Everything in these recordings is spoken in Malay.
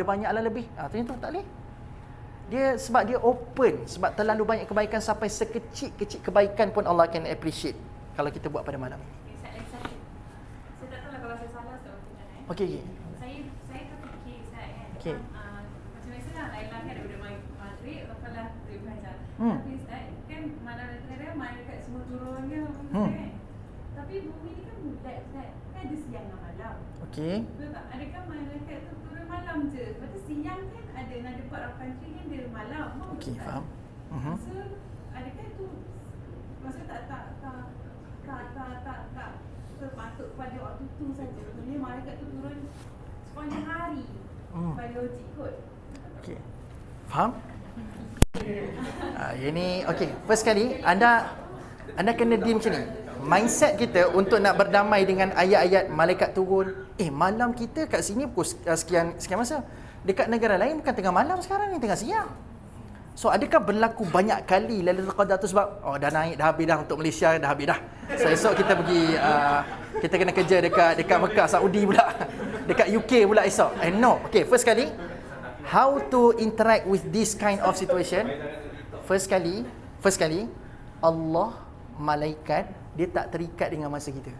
ada banyak alam lebih. Ternyata tak boleh. Dia sebab dia open, sebab terlalu banyak kebaikan sampai sekecil-kecil kebaikan pun Allah akan appreciate kalau kita buat pada malam ini. Saya tak tahu lah kalau saya salah Ustaz Ustaz. Okey. Saya terfikir Ustaz kan. Okey. Macam biasalah Laila kan daripada maghrib lepas dia belajar. Hmm. Tapi Ustaz kan malam kadang-kadang malaikat semua turunnya kan. Tapi bumi ni kan bulat Ustaz. Kan ada siang dan malam. Okey. Betul tak? Adakah malaikat tu turun malam je? Lepas tu siang kan ada nada part of country kan dia malam. Okey, faham. So adakah tu maksud tak terpatuk pada waktu tu saja. Sebenarnya malaikat tu turun sepanjang hari. Pada logik kot. Okey. Faham? Ini okey. First kali anda kena deal macam ni. Mindset kita untuk nak berdamai dengan ayat-ayat malaikat turun. Malam kita kat sini pukul sekian masa. Dekat negara lain bukan tengah malam sekarang ni, tengah siang. So adakah berlaku banyak kali Lailatul Qadar tu sebab dah naik, dah habis dah untuk Malaysia, dah habis dah. So esok kita pergi kita kena kerja dekat Mekah, Saudi pula. Dekat UK pula esok. No. Okay, first kali how to interact with this kind of situation. First kali Allah, malaikat, dia tak terikat dengan masa kita.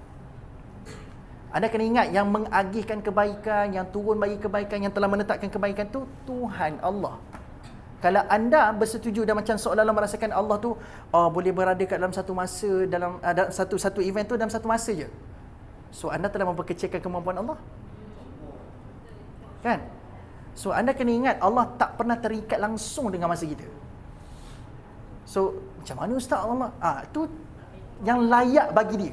Anda kena ingat yang mengagihkan kebaikan, yang turun bagi kebaikan, yang telah menetapkan kebaikan tu Tuhan Allah. Kalau anda bersetuju dan macam seolah-olah merasakan Allah tu boleh berada kat dalam satu masa, dalam satu event tu dalam satu masa je. So anda telah memperkecilkan kemampuan Allah. Kan? So anda kena ingat Allah tak pernah terikat langsung dengan masa kita. So macam mana Ustaz Allah? Tu yang layak bagi dia.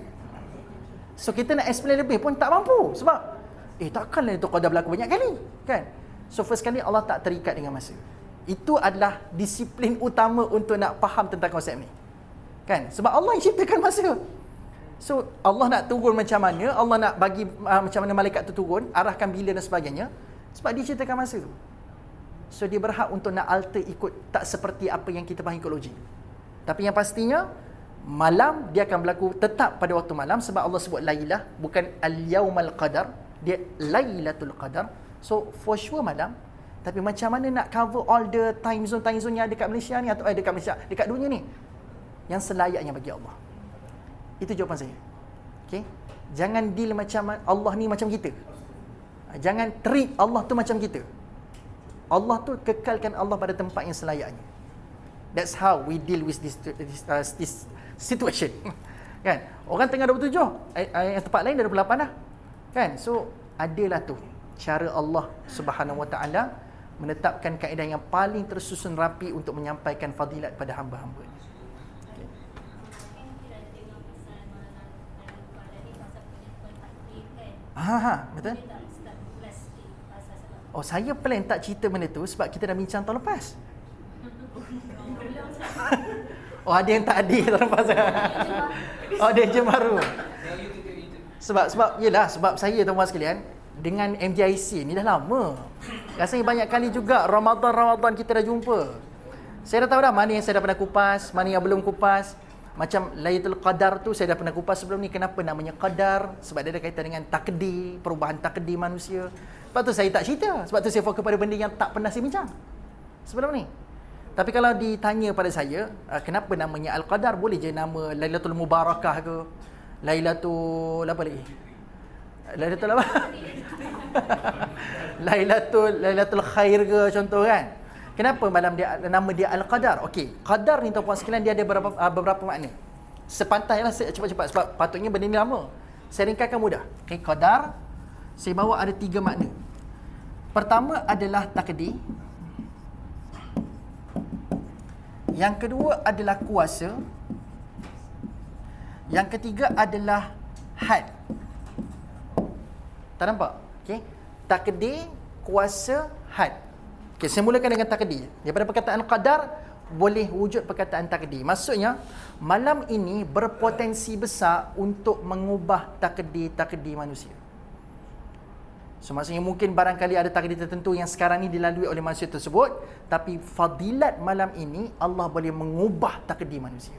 So kita nak explain lebih pun tak mampu sebab takkanlah itu qadar berlaku banyak kali, kan? So first kali Allah tak terikat dengan masa. Itu adalah disiplin utama untuk nak faham tentang konsep ni. Kan? Sebab Allah yang ciptakan masa. So Allah nak turun macam mana, Allah nak bagi macam mana malaikat tu turun, arahkan bila dan sebagainya, sebab dia ciptakan masa tu. So dia berhak untuk nak alter ikut tak seperti apa yang kita faham ikut logik. Tapi yang pastinya malam dia akan berlaku tetap pada waktu malam sebab Allah sebut Lailah, bukan al-yaumal qadar, dia Lailatul Qadar. So for sure malam. Tapi macam mana nak cover all the time zone yang ada dekat Malaysia ni atau dekat Malaysia, dekat dunia ni yang selayaknya bagi Allah. Itu jawapan saya. Okey. Jangan deal macam Allah ni macam kita. Jangan treat Allah tu macam kita. Allah tu kekalkan Allah pada tempat yang selayaknya. That's how we deal with this situation. Kan? Orang tengah 27, yang tempat lain dah 28 dah. Kan? So adalah tu cara Allah Subhanahu Wa Taala menetapkan kaedah yang paling tersusun rapi untuk menyampaikan fadilat pada hamba-hamba. Betul? Saya plan tak cerita benda tu sebab kita dah bincang tahun lepas. Ada yang tak adil tahun lepas. Dia je baru. Sebab saya tuan-tuan sekalian dengan MJIC ni dah lama. Rasanya banyak kali juga Ramadan kita dah jumpa. Saya dah tahu dah mana yang saya dah pernah kupas, mana yang belum kupas. Macam Lailatul Qadar tu saya dah pernah kupas sebelum ni. Kenapa namanya qadar? Sebab dia ada kaitan dengan takdir, perubahan takdir manusia. Sebab tu saya tak cerita. Sebab tu saya fokus pada benda yang tak pernah saya bincang sebelum ni. Tapi kalau ditanya pada saya, kenapa namanya Al-Qadar, boleh je nama Lailatul Mubarakah ke, Lailatul apa lagi? Lailatul apa? Lailatul Khair ke contoh kan. Kenapa nama dia Al-Qadar? Okey, qadar ni tuan-puan sekalian dia ada beberapa makna. Sepantailah cepat-cepat sebab patutnya benda ni lama. Saya ringkaskan mudah. Okey, qadar saya bawa ada 3 makna. Pertama adalah takdir. Yang kedua adalah kuasa. Yang ketiga adalah had. Tak nampak? Okey. Takdir, kuasa, had. Okey, saya mulakan dengan takdir. Daripada perkataan qadar boleh wujud perkataan takdir. Maksudnya malam ini berpotensi besar untuk mengubah takdir manusia. So maksudnya mungkin barangkali ada takdir tertentu yang sekarang ni dilalui oleh manusia tersebut, tapi fadilat malam ini Allah boleh mengubah takdir manusia.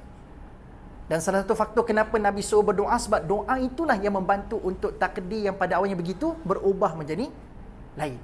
Dan salah satu faktor kenapa Nabi suruh berdoa, sebab doa itulah yang membantu untuk takdir yang pada awalnya begitu berubah menjadi lain.